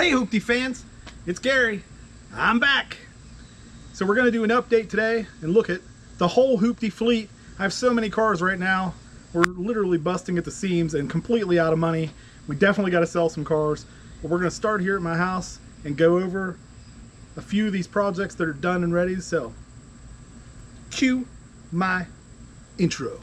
Hey Hoopty fans, it's Gary. I'm back. So we're gonna do an update today and look at the whole Hoopty fleet. I have so many cars right now. We're literally busting at the seams and completely out of money. We definitely gotta sell some cars. But we're gonna start here at my house and go over a few of these projects that are done and ready to sell. Cue my intro.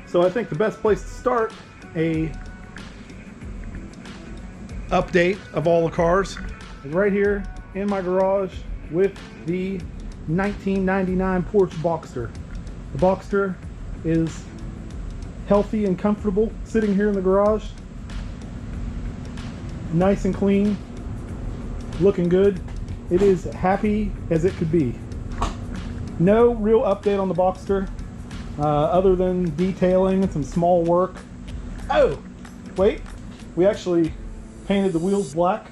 So I think the best place to start a update of all the cars is right here in my garage with the 1999 Porsche Boxster. The Boxster is healthy and comfortable sitting here in the garage. Nice and clean, looking good. It is happy as it could be. No real update on the Boxster. Other than detailing and some small work. Oh, wait, we actually painted the wheels black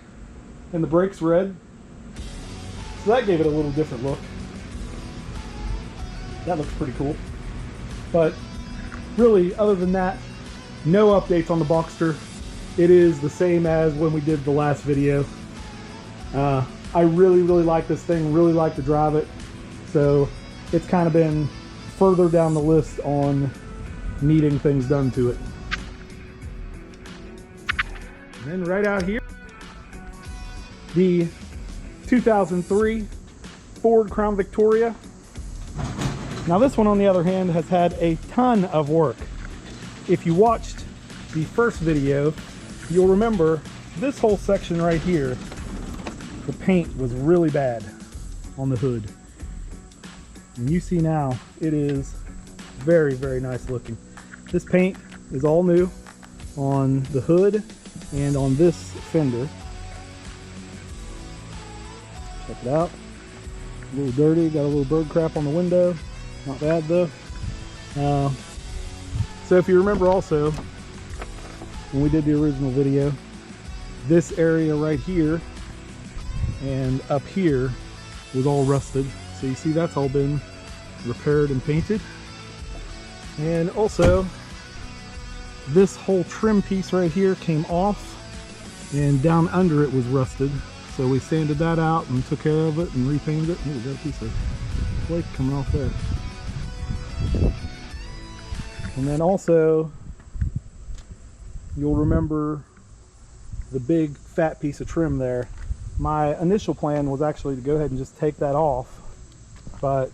and the brakes red. So that gave it a little different look. That looks pretty cool. But really, other than that, no updates on the Boxster. It is the same as when we did the last video. I really like this thing, really like to drive it. So it's kind of been further down the list on needing things done to it. And then right out here, the 2003 Ford Crown Victoria. Now this one, on the other hand, has had a ton of work. If you watched the first video, you'll remember this whole section right here, the paint was really bad on the hood. And you see now, it is very nice looking. This paint is all new on the hood and on this fender. Check it out. A little dirty, got a little bird crap on the window. Not bad though. So if you remember also, when we did the original video, this area right here and up here was all rusted. So you see that's all been repaired and painted. And also this whole trim piece right here came off, and down under it was rusted. So we sanded that out and took care of it and repainted it. Oh, we got a piece of flake coming off there. And then also, you'll remember the big fat piece of trim there. My initial plan was actually to go ahead and just take that off, but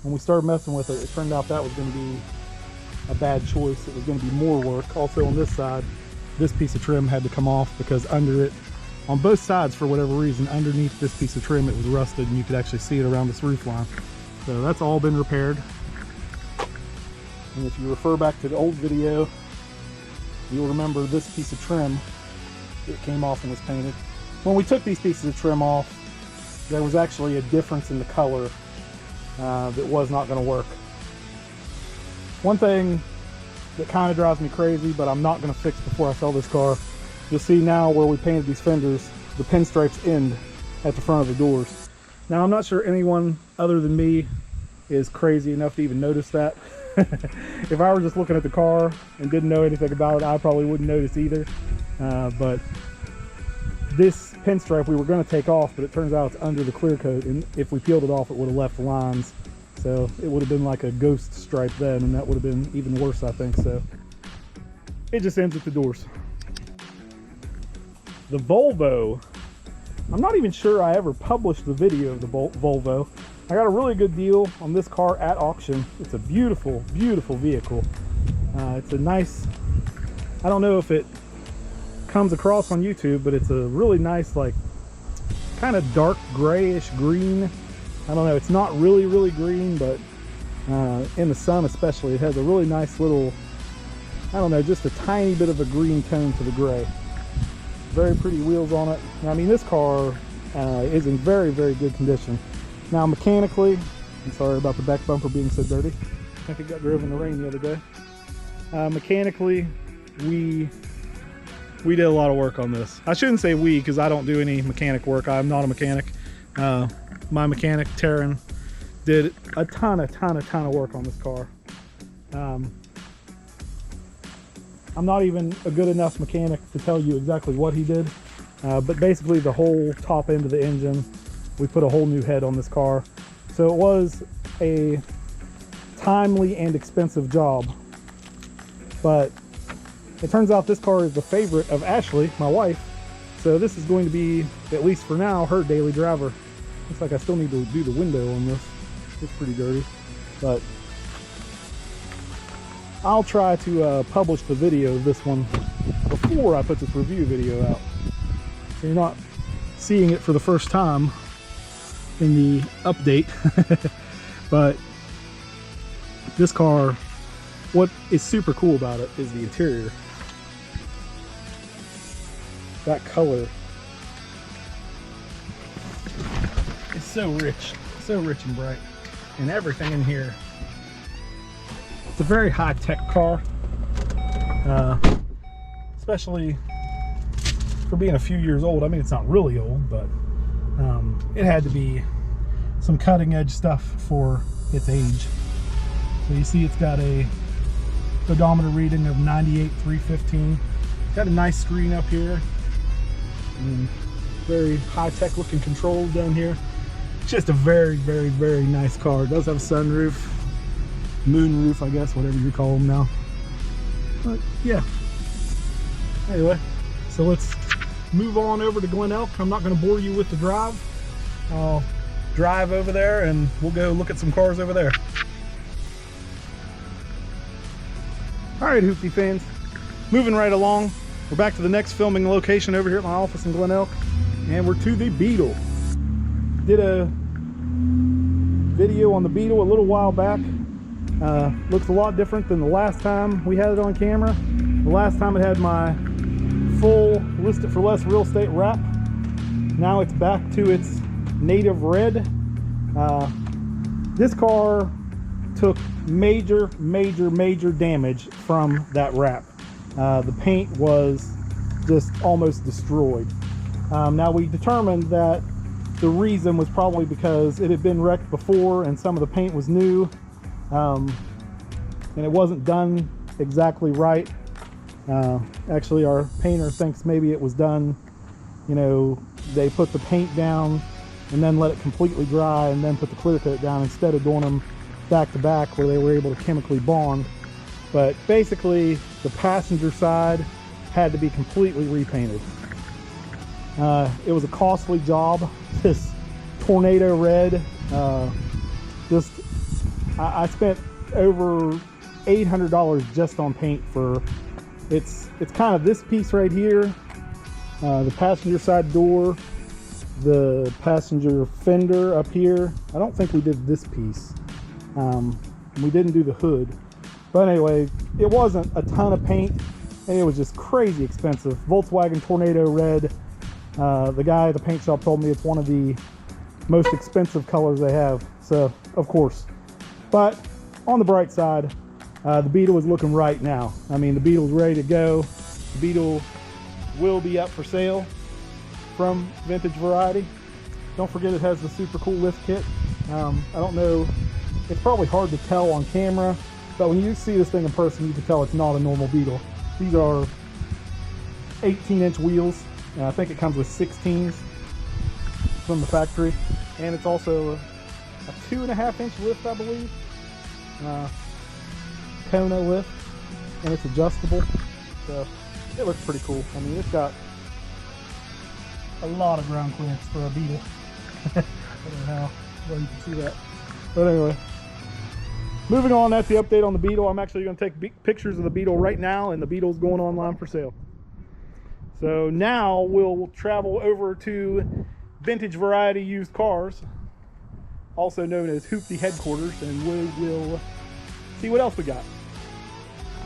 when we started messing with it, it turned out that was going to be a bad choice. It was going to be more work. Also on this side, this piece of trim had to come off because under it, on both sides for whatever reason, underneath this piece of trim it was rusted, and you could actually see it around this roof line. So that's all been repaired. And if you refer back to the old video, you'll remember this piece of trim, it came off and was painted. When we took these pieces of trim off, there was actually a difference in the color that was not going to work. One thing that kind of drives me crazy, but I'm not going to fix before I sell this car, you'll see now where we painted these fenders, the pinstripes end at the front of the doors. Now I'm not sure anyone other than me is crazy enough to even notice that. If I were just looking at the car and didn't know anything about it, I probably wouldn't notice either. But this pinstripe we were going to take off, but it turns out it's under the clear coat, and if we peeled it off it would have left lines, so it would have been like a ghost stripe then, and that would have been even worse, I think. So it just ends at the doors. The Volvo, I'm not even sure I ever published the video of the Volvo. I got a really good deal on this car at auction. It's a beautiful vehicle. It's a nice, I don't know if it comes across on YouTube, but it's a really nice, like, kind of dark grayish green. I don't know, it's not really green, but in the sun especially, it has a really nice little, I don't know, just a tiny bit of a green tone to the gray. Very pretty wheels on it. I mean, this car is in very good condition. Now mechanically, I'm sorry about the back bumper being so dirty. I think it got driven in the rain the other day. Mechanically, we we did a lot of work on this. I shouldn't say we, because I don't do any mechanic work. I'm not a mechanic. My mechanic, Taron, did a ton of work on this car. I'm not even a good enough mechanic to tell you exactly what he did, but basically the whole top end of the engine, we put a whole new head on this car. So it was a timely and expensive job, but it turns out this car is the favorite of Ashley, my wife, so this is going to be, at least for now, her daily driver. Looks like I still need to do the window on this. It's pretty dirty, but I'll try to publish the video of this one before I put this review video out, so you're not seeing it for the first time in the update. But this car, what is super cool about it is the interior. That color is so rich and bright, and everything in here. It's a very high-tech car, especially for being a few years old. I mean, it's not really old, but it had to be some cutting-edge stuff for its age. So you see it's got a odometer reading of 98,315. Got a nice screen up here, and very high-tech looking controls down here. It's just a very nice car. It does have a sunroof, moon roof, I guess, whatever you call them now. But yeah, anyway, so let's move on over to Glen Elk. I'm not going to bore you with the drive. I'll drive over there and we'll go look at some cars over there. All right, Hoopty fans, moving right along. We're back to the next filming location over here at my office in Glen Elk, and we're to the Beetle. Did a video on the Beetle a little while back. Looks a lot different than the last time we had it on camera. The last time it had my full List It For Less real estate wrap. Now it's back to its native red. This car took major damage from that wrap. The paint was just almost destroyed. Now we determined that the reason was probably because it had been wrecked before and some of the paint was new, and it wasn't done exactly right. Actually, our painter thinks maybe it was done, you know, they put the paint down and then let it completely dry and then put the clear coat down instead of doing them back to back where they were able to chemically bond. But basically the passenger side had to be completely repainted. It was a costly job. This tornado red, I spent over $800 just on paint for it's kind of this piece right here, the passenger side door, the passenger fender up here. I don't think we did this piece. We didn't do the hood, but anyway, it wasn't a ton of paint and it was just crazy expensive. Volkswagen Tornado red. The guy at the paint shop told me it's one of the most expensive colors they have, so of course. But on the bright side, the Beetle is looking right now. I mean, the Beetle's ready to go. The Beetle will be up for sale from Vintage Variety. Don't forget it has the super cool lift kit. I don't know, it's probably hard to tell on camera, but when you see this thing in person, you can tell it's not a normal Beetle. These are 18-inch wheels. I think it comes with 16s from the factory, and it's also a 2.5-inch lift, I believe. Kona lift, and it's adjustable, so it looks pretty cool. I mean, it's got a lot of ground clearance for a Beetle. I don't know how well you can see that, but anyway, moving on. That's the update on the Beetle. I'm actually going to take pictures of the Beetle right now, and the Beetle's going online for sale. So now we'll travel over to Vintage Variety Used Cars, also known as Hoopty headquarters, and we will see what else we got.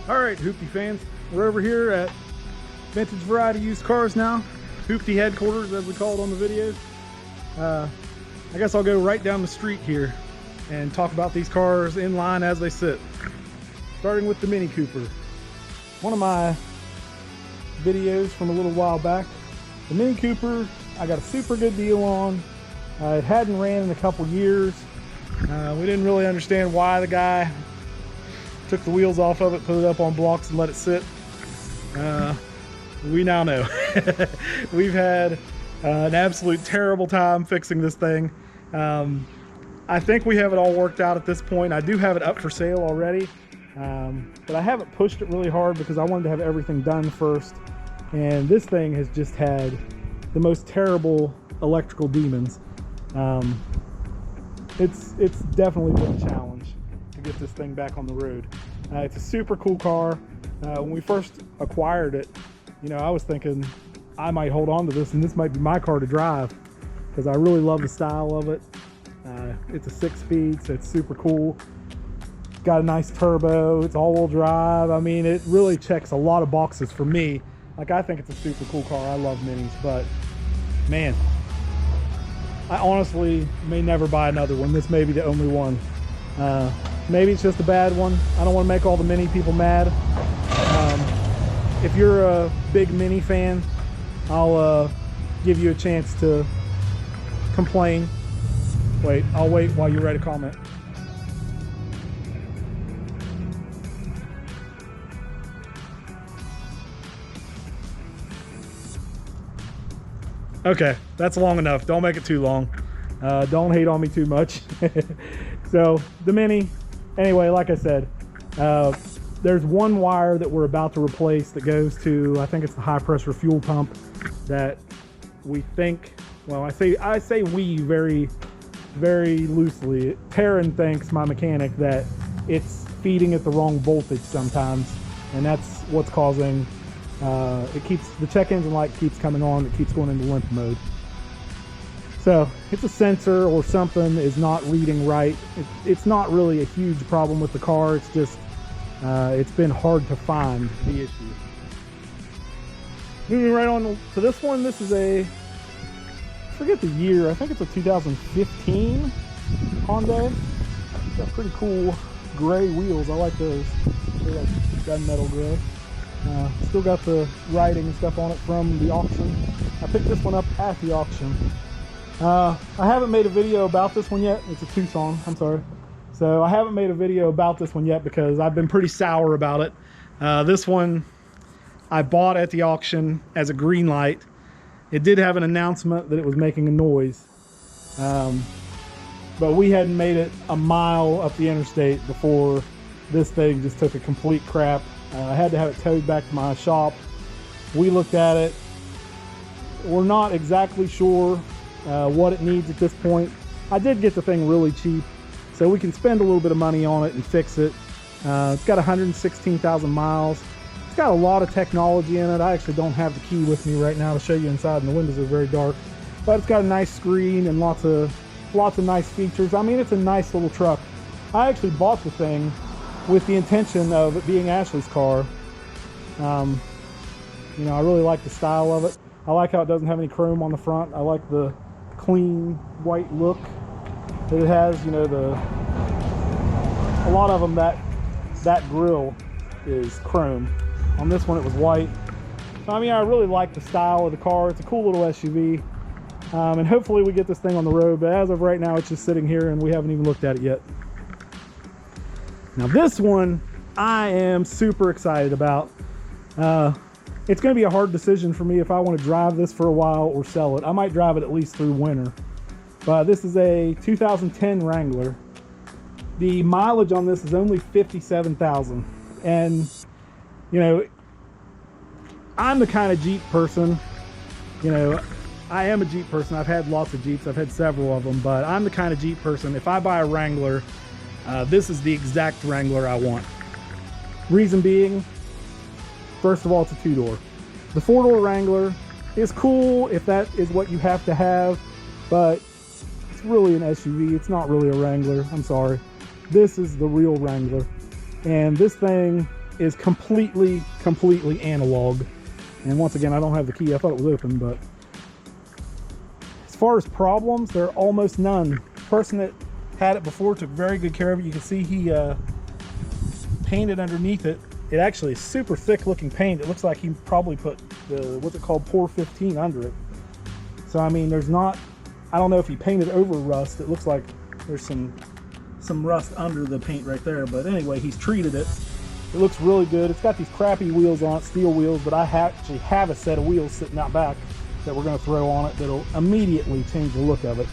All right, Hoopty fans, we're over here at Vintage Variety Used Cars now. Hoopty headquarters, as we call it on the videos. I guess I'll go right down the street here and talk about these cars in line as they sit. Starting with the Mini Cooper. One of my videos from a little while back. The Mini Cooper, I got a super good deal on. It hadn't ran in a couple years. We didn't really understand why the guy took the wheels off of it, put it up on blocks and let it sit. We now know. We've had an absolute terrible time fixing this thing. I think we have it all worked out at this point. I do have it up for sale already, but I haven't pushed it really hard because I wanted to have everything done first. And this thing has just had the most terrible electrical demons. It's definitely been a challenge to get this thing back on the road. It's a super cool car. When we first acquired it, you know, I was thinking I might hold on to this and this might be my car to drive because I really love the style of it. It's a 6-speed, so it's super cool. It's got a nice turbo, it's all-wheel drive. I mean, it really checks a lot of boxes for me. Like, I think it's a super cool car. I love minis, but man, I honestly may never buy another one. This may be the only one. Maybe it's just a bad one. I don't want to make all the Mini people mad. If you're a big Mini fan, I'll give you a chance to complain. Wait, I'll wait while you write a comment. Okay, that's long enough. Don't make it too long. Don't hate on me too much. So the Mini, anyway, like I said, there's one wire that we're about to replace that goes to, I think it's the high pressure fuel pump that we think, well, I say we very, very loosely. Taron thinks, my mechanic, that it's feeding at the wrong voltage sometimes, and that's what's causing it keeps, the check engine light keeps coming on, it keeps going into limp mode. So it's a sensor or something is not reading right. It's not really a huge problem with the car, it's just it's been hard to find the issue. Moving right on to this one, this is a, I forget the year, I think it's a 2015 Honda. It's got pretty cool gray wheels, I like those. They're like gunmetal gray. Still got the writing and stuff on it from the auction. I picked this one up at the auction. I haven't made a video about this one yet. It's a Tucson, I'm sorry. So I haven't made a video about this one yet because I've been pretty sour about it. This one I bought at the auction as a green light. It did have an announcement that it was making a noise. But we hadn't made it a mile up the interstate before this thing just took a complete crap. I had to have it towed back to my shop. We looked at it. We're not exactly sure what it needs at this point. I did get the thing really cheap, so we can spend a little bit of money on it and fix it. It's got 116,000 miles. It's got a lot of technology in it. I actually don't have the key with me right now to show you inside, and the windows are very dark. But it's got a nice screen and lots of nice features. I mean, it's a nice little truck. I actually bought the thing with the intention of it being Ashley's car. You know, I really like the style of it. I like how it doesn't have any chrome on the front. I like the clean white look that it has. You know, a lot of them, that grille is chrome. On this one it was white. So, I mean, I really like the style of the car. It's a cool little SUV. And hopefully we get this thing on the road, but as of right now it's just sitting here and we haven't even looked at it yet. Now this one I am super excited about. It's going to be a hard decision for me if I want to drive this for a while or sell it. I might drive it at least through winter. But this is a 2010 Wrangler. The mileage on this is only 57,000. And, you know, I'm the kind of Jeep person, you know, I am a Jeep person. I've had lots of Jeeps. I've had several of them, but I'm the kind of Jeep person. If I buy a Wrangler, this is the exact Wrangler I want. Reason being, first of all, it's a two-door. The four-door Wrangler is cool if that is what you have to have, but it's really an SUV. It's not really a Wrangler. I'm sorry. This is the real Wrangler. And this thing is completely analog. And once again, I don't have the key. I thought it was open, but as far as problems, there are almost none. The person that had it before took very good care of it. You can see he painted underneath it. It actually is super thick looking paint. It looks like he probably put the what's it called, Pour 15 under it. So I mean, there's not, I don't know if he painted over rust. It looks like there's some rust under the paint right there, but anyway, he's treated it. It looks really good. It's got these crappy wheels on it, steel wheels, but I actually have a set of wheels sitting out back that we're going to throw on it that'll immediately change the look of it.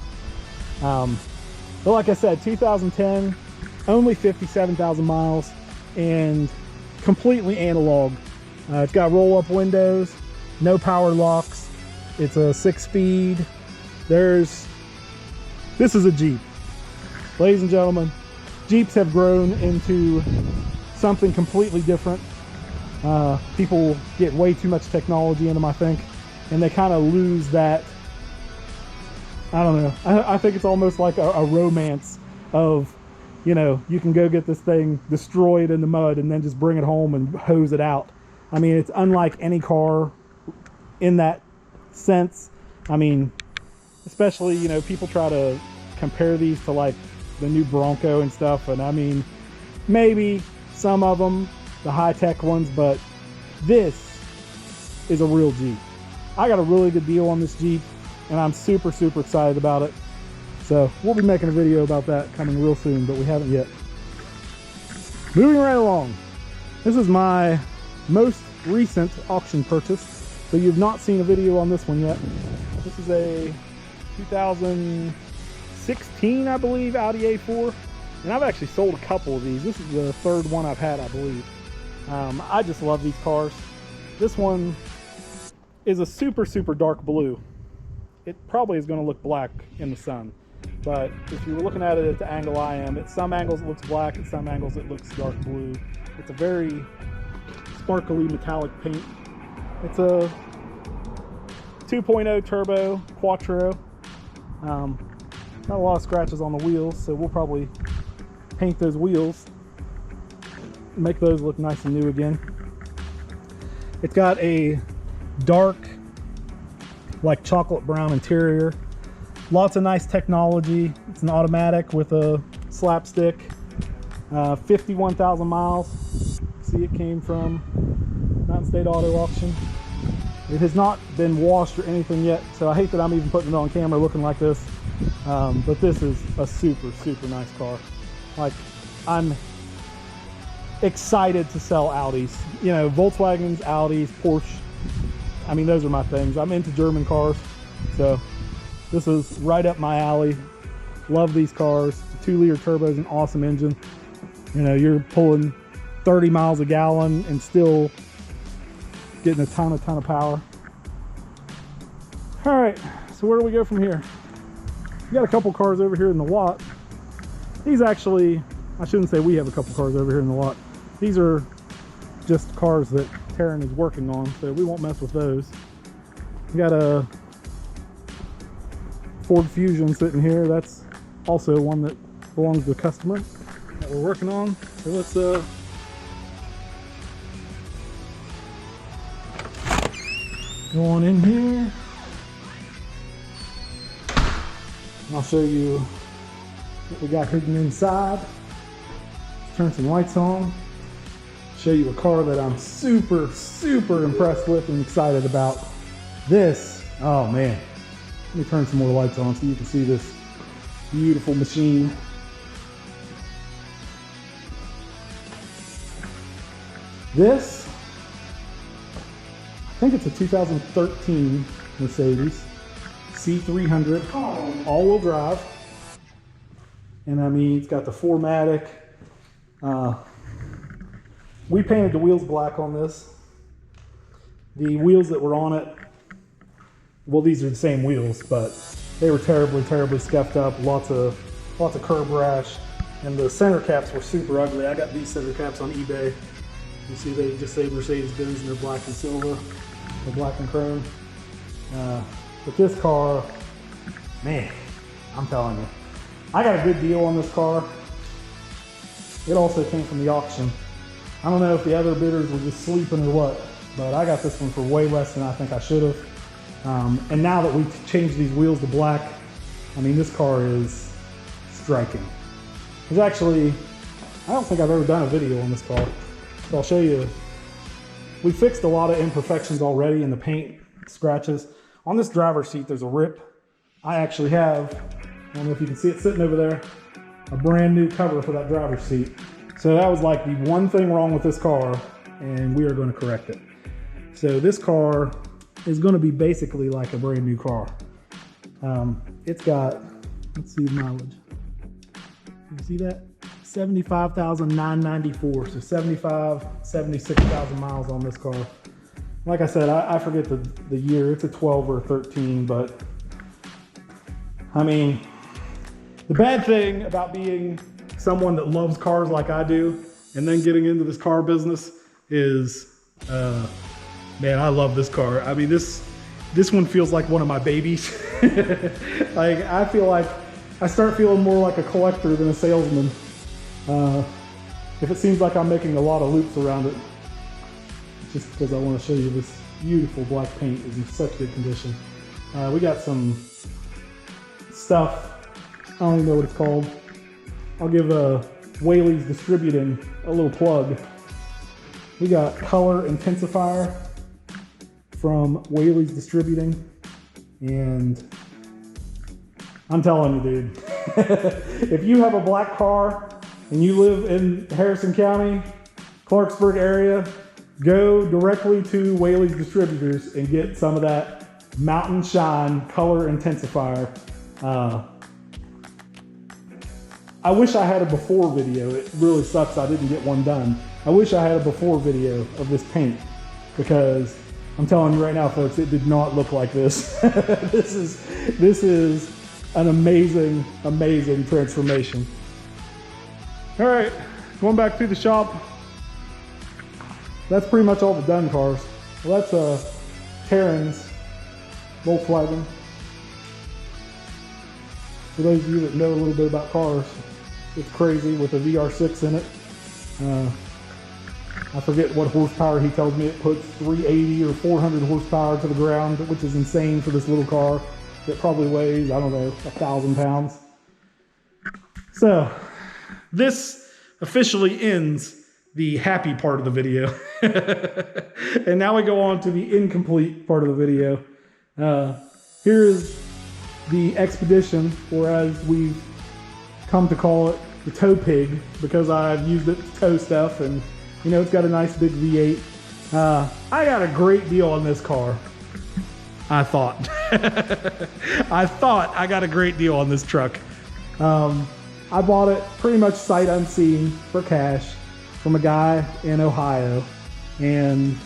But like I said, 2010, only 57,000 miles, and completely analog. It's got roll-up windows, no power locks. It's a 6-speed. This is a Jeep. Ladies and gentlemen, Jeeps have grown into something completely different. People get way too much technology in them, I think, and they kind of lose that, I don't know, I think it's almost like a romance of, you know, you can go get this thing destroyed in the mud and then just bring it home and hose it out. I mean, it's unlike any car in that sense. I mean, especially, you know, people try to compare these to like the new Bronco and stuff, and I mean, maybe some of them, the high-tech ones, but this is a real Jeep. I got a really good deal on this Jeep, and I'm super excited about it. So we'll be making a video about that coming real soon, but we haven't yet. Moving right along, this is my most recent auction purchase, so you've not seen a video on this one yet. This is a 2016, I believe, Audi A4. And I've actually sold a couple of these. This is the third one I've had, I believe. I just love these cars. This one is a super dark blue. It probably is going to look black in the sun. But if you were looking at it at the angle I am, at some angles it looks black, at some angles it looks dark blue. It's a very sparkly metallic paint. It's a 2.0 turbo quattro. Not a lot of scratches on the wheels, so we'll probably paint those wheels, make those look nice and new again. It's got a dark, like chocolate brown interior. Lots of nice technology. It's an automatic with a slapstick. 51,000 miles. See, it came from Mountain State Auto Auction. It has not been washed or anything yet, so I hate that I'm even putting it on camera looking like this. But this is a super nice car. Like, I'm excited to sell Audis. You know, Volkswagens, Audis, Porsche. I mean, those are my things. I'm into German cars, so this is right up my alley. Love these cars. The 2-liter turbo is an awesome engine. You know, you're pulling 30 miles a gallon and still getting a ton of power. All right, so where do we go from here? We got a couple cars over here in the lot. These actually, I shouldn't say we have a couple cars over here in the lot. These are just cars that Taron is working on, so we won't mess with those. We got a Ford Fusion sitting here. That's also one that belongs to a customer that we're working on. So let's go on in here. I'll show you what we got hidden inside. Turn some lights on. Show you a car that I'm super impressed with and excited about. This, oh man. Let me turn some more lights on so you can see this beautiful machine. This, I think it's a 2013 Mercedes C300 all-wheel drive, and I mean, it's got the 4MATIC. We painted the wheels black on this. The wheels that were on it, well, these are the same wheels, but they were terribly scuffed up. Lots of curb rash, and the center caps were super ugly. I got these center caps on eBay. You see, they just say Mercedes-Benz, and they're black and silver, or black and chrome. But this car, man, I'm telling you, I got a good deal on this car. It also came from the auction. I don't know if the other bidders were just sleeping or what, but I got this one for way less than I think I should have. And now that we've changed these wheels to black, I mean, this car is striking. There's actually, I don't think I've ever done a video on this car. So I'll show you we fixed a lot of imperfections already in the paint scratches. On this driver's seat, there's a rip. I actually have, I don't know if you can see it sitting over there, a brand new cover for that driver's seat. So that was like the one thing wrong with this car, and we are going to correct it. So this car is going to be basically like a brand new car. It's got, let's see the mileage. You see that? 75,994, so 76,000 miles on this car. Like I said, I forget the year. It's a 12 or 13, but I mean, the bad thing about being someone that loves cars like I do and then getting into this car business is, man, I love this car. I mean, this one feels like one of my babies. Like, I feel like I start feeling more like a collector than a salesman. If it seems like I'm making a lot of loops around it, it's just because I want to show you this beautiful black paint is in such good condition. We got some stuff, I don't even know what it's called. I'll give Whaley's Distributing a little plug. We got color intensifier from Whaley's Distributing, and I'm telling you, dude, if you have a black car and you live in Harrison County, Clarksburg area, go directly to Whaley's Distributors and get some of that Mountain Shine color intensifier. I wish I had a before video. It really sucks I didn't get one done. I wish I had a before video of this paint, because I'm telling you right now, folks, it did not look like this. This is an amazing, amazing transformation. All right, going back to the shop. That's pretty much all the done cars. Well, that's Taron's Volkswagen. For those of you that know a little bit about cars, it's crazy with a VR6 in it. I forget what horsepower he tells me. It puts 380 or 400 horsepower to the ground, which is insane for this little car that probably weighs, I don't know, 1,000 pounds. So this officially ends the happy part of the video. And now we go on to the incomplete part of the video. Here is the Expedition, or as we've come to call it, the tow pig, because I've used it to tow stuff, and you know, it's got a nice big V8. I got a great deal on this car. I thought. I thought I got a great deal on this truck. I bought it pretty much sight unseen for cash from a guy in Ohio, and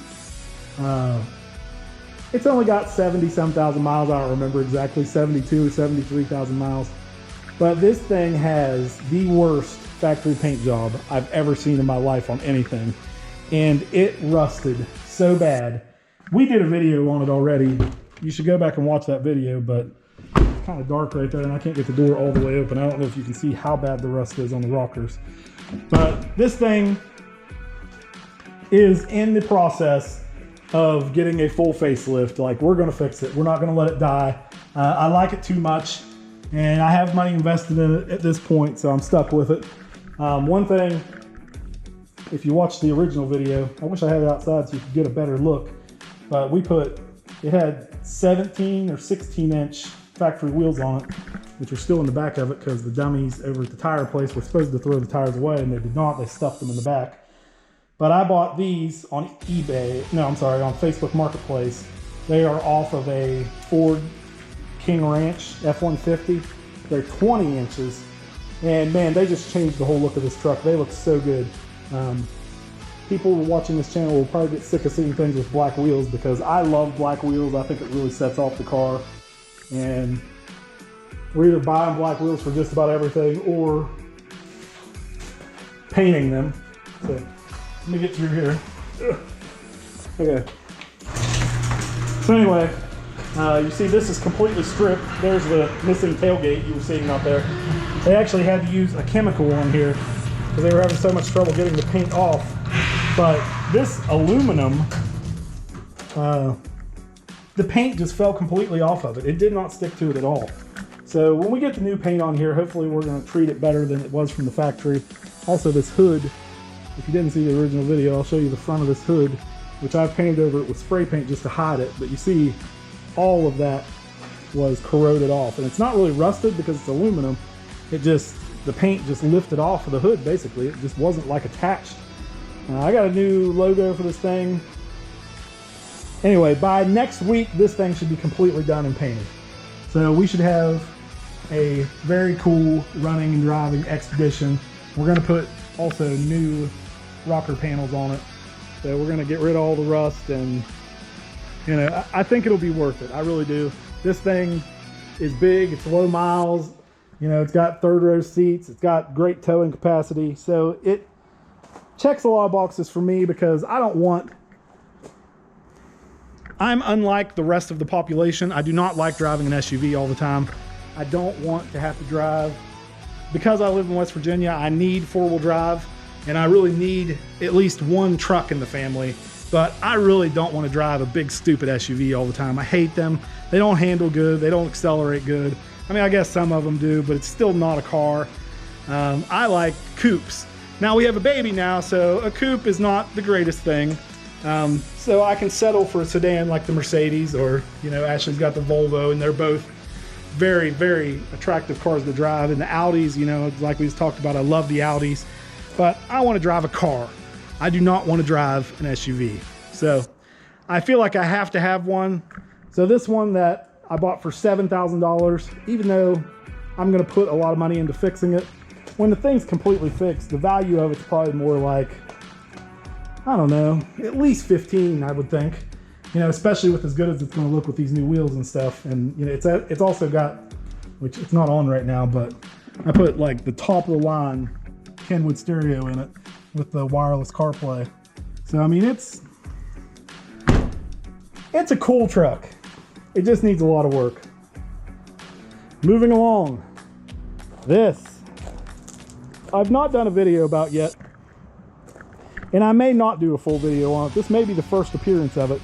it's only got 70-some thousand miles. I don't remember exactly, 72 or 73,000 miles. But this thing has the worst factory paint job I've ever seen in my life on anything. And it rusted so bad. We did a video on it already. You should go back and watch that video, but it's kind of dark right there and I can't get the door all the way open. I don't know if you can see how bad the rust is on the rockers. But this thing is in the process of getting a full facelift. Like, we're gonna fix it. We're not gonna let it die. I like it too much, and I have money invested in it at this point, so I'm stuck with it. One thing, if you watch the original video, I wish I had it outside so you could get a better look, but it had 17 or 16 inch factory wheels on it, which are still in the back of it because the dummies over at the tire place were supposed to throw the tires away, and they did not. They stuffed them in the back. But I bought these on eBay, no, I'm sorry, on Facebook Marketplace. They are off of a Ford King Ranch F-150. They're 20 inches. And man, they just changed the whole look of this truck. They look so good. People watching this channel will probably get sick of seeing things with black wheels, because I love black wheels. I think it really sets off the car. And we're either buying black wheels for just about everything or painting them. So let me get through here. Okay. So anyway, you see this is completely stripped. There's the missing tailgate you were seeing out there. They actually had to use a chemical on here because they were having so much trouble getting the paint off. But this aluminum, the paint just fell completely off of it. It did not stick to it at all. So when we get the new paint on here, hopefully we're going to treat it better than it was from the factory. Also, this hood, if you didn't see the original video, I'll show you the front of this hood. which I've painted over it with spray paint just to hide it, but you see all of that was corroded off. And it's not really rusted because it's aluminum. It just, the paint just lifted off of the hood basically. It just wasn't like attached. I got a new logo for this thing. Anyway, by next week, this thing should be completely done and painted. So we should have a very cool running and driving Expedition. We're gonna put also new rocker panels on it. So we're gonna get rid of all the rust, and you know, I think it'll be worth it. I really do. This thing is big, it's low miles, you know, it's got third row seats, it's got great towing capacity. So it checks a lot of boxes for me because I'm unlike the rest of the population. I do not like driving an SUV all the time. I don't want to have to drive. Because I live in West Virginia, I need four-wheel drive, and I really need at least one truck in the family. But I really don't want to drive a big, stupid SUV all the time. I hate them. They don't handle good. They don't accelerate good. I mean, I guess some of them do, but it's still not a car. I like coupes. Now we have a baby now, so a coupe is not the greatest thing. So I can settle for a sedan like the Mercedes, or, you know, Ashley's got the Volvo, and they're both very, very attractive cars to drive. And the Audis, you know, like we just talked about, I love the Audis, but I want to drive a car. I do not want to drive an SUV. So I feel like I have to have one. So this one that I bought for $7,000, even though I'm going to put a lot of money into fixing it, when the thing's completely fixed, the value of it's probably more like, I don't know, at least 15, I would think. You know, especially with as good as it's going to look with these new wheels and stuff. And you know, it's also got, which it's not on right now, but I put like the top of the line Kenwood stereo in it with the wireless CarPlay. So I mean, it's a cool truck. It just needs a lot of work. Moving along, this I've not done a video about yet, and I may not do a full video on it. This may be the first appearance of it.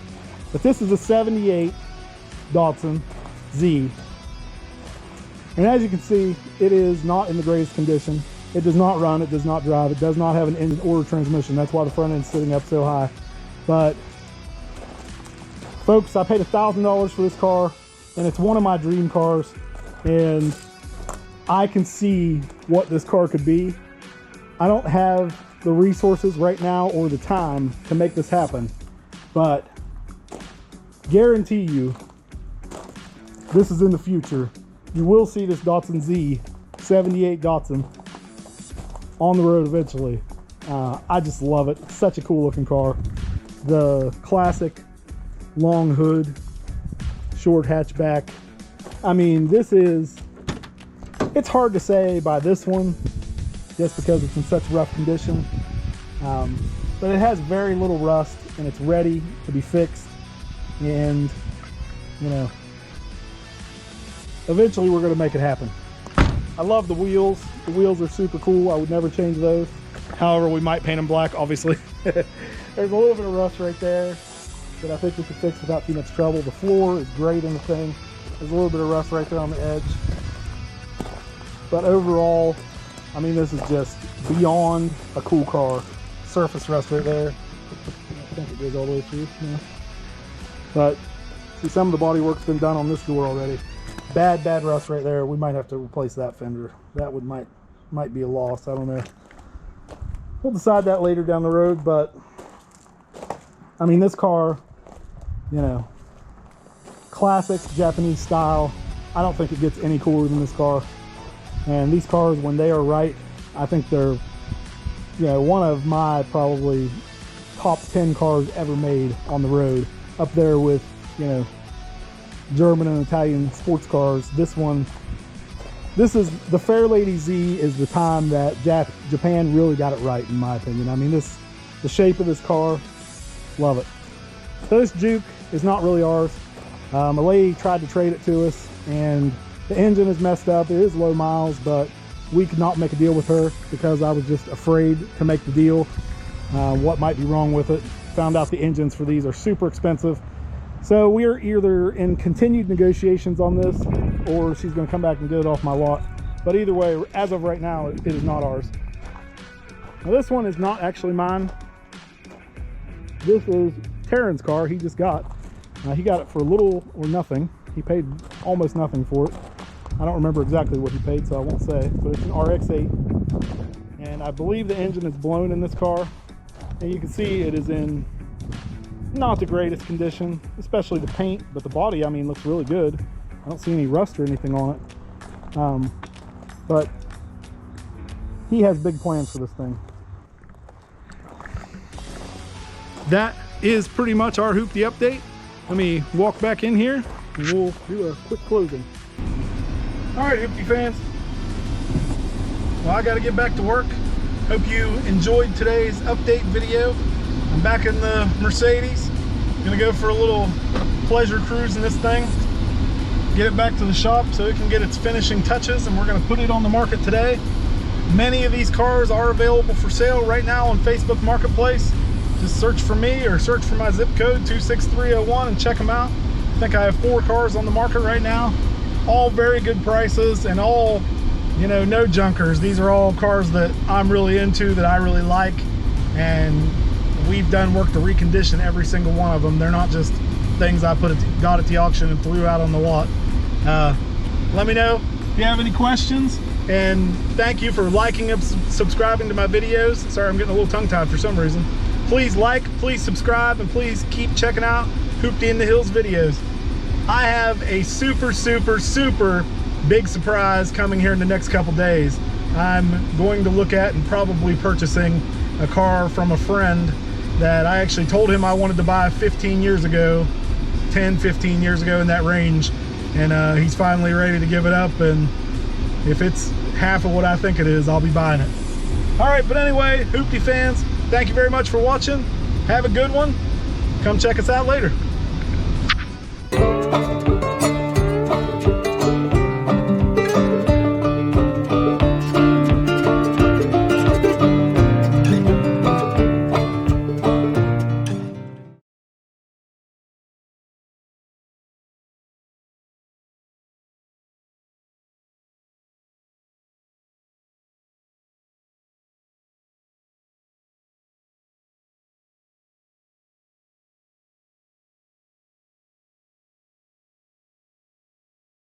But this is a 78 Datsun Z. And as you can see, it is not in the greatest condition. It does not run, it does not drive, it does not have an engine or transmission. That's why the front end's sitting up so high. But folks, I paid $1,000 for this car, and it's one of my dream cars. And I can see what this car could be. I don't have the resources right now or the time to make this happen, but guarantee you, this is in the future. You will see this Datsun Z, 78 Datsun, on the road eventually. I just love it. It's such a cool looking car. The classic long hood, short hatchback. I mean, it's hard to say by this one, just because it's in such rough condition. But it has very little rust, and it's ready to be fixed. And you know, eventually we're going to make it happen. I love the wheels. The wheels are super cool. I would never change those. However, we might paint them black, obviously. There's a little bit of rust right there that I think we can fix without too much trouble. The floor is great in the thing. There's a little bit of rust right there on the edge, but overall, I mean, this is just beyond a cool car. Surface rust right there. I think it goes all the way through. Yeah. But see, some of the body work's been done on this door already. Bad rust right there. We might have to replace that fender. That might be a loss. I don't know. We'll decide that later down the road. But I mean, this car, you know, classic Japanese style. I don't think it gets any cooler than this car. And these cars, when they are right, I think they're, you know, one of my probably top 10 cars ever made on the road. Up there with, you know, German and Italian sports cars. This is the Fairlady Z, is the time that Japan really got it right, in my opinion. I mean, the shape of this car, love it. So this Juke is not really ours. A lady tried to trade it to us, and the engine is messed up. It is low miles, but we could not make a deal with her because I was just afraid to make the deal. What might be wrong with it. Found out the engines for these are super expensive. So we're either in continued negotiations on this, or she's going to come back and get it off my lot. But either way, as of right now, it is not ours. Now this one is not actually mine. This is Taron's car he just got. He got it for little or nothing. He paid almost nothing for it. I don't remember exactly what he paid, so I won't say, but it's an RX-8. And I believe the engine is blown in this car. And you can see it is in not the greatest condition, especially the paint, but the body, I mean, looks really good. I don't see any rust or anything on it. But he has big plans for this thing. That is pretty much our Hoopty update. Let me walk back in here and we'll do a quick closing. All right, Hoopty fans. Well, I got to get back to work. Hope you enjoyed today's update video. I'm back in the Mercedes. Gonna go for a little pleasure cruise in this thing. Get it back to the shop so it can get its finishing touches, and we're gonna put it on the market today. Many of these cars are available for sale right now on Facebook Marketplace. Just search for me or search for my zip code 26301 and check them out. I think I have 4 cars on the market right now. All very good prices and all, you know, no junkers. These are all cars that I'm really into, that I really like, and we've done work to recondition every single one of them. They're not just things I got at the auction and threw out on the lot. Let me know if you have any questions, and thank you for liking and subscribing to my videos. Sorry, I'm getting a little tongue-tied for some reason. Please like, please subscribe, and please keep checking out Hoopty in the Hills videos. I have a super big surprise coming here in the next couple days. I'm going to look at and probably purchasing a car from a friend that I actually told him I wanted to buy 15 years ago, 10, 15 years ago, in that range. And he's finally ready to give it up. And if it's half of what I think it is, I'll be buying it. All right, but anyway, Hoopty fans, thank you very much for watching. Have a good one. Come check us out later.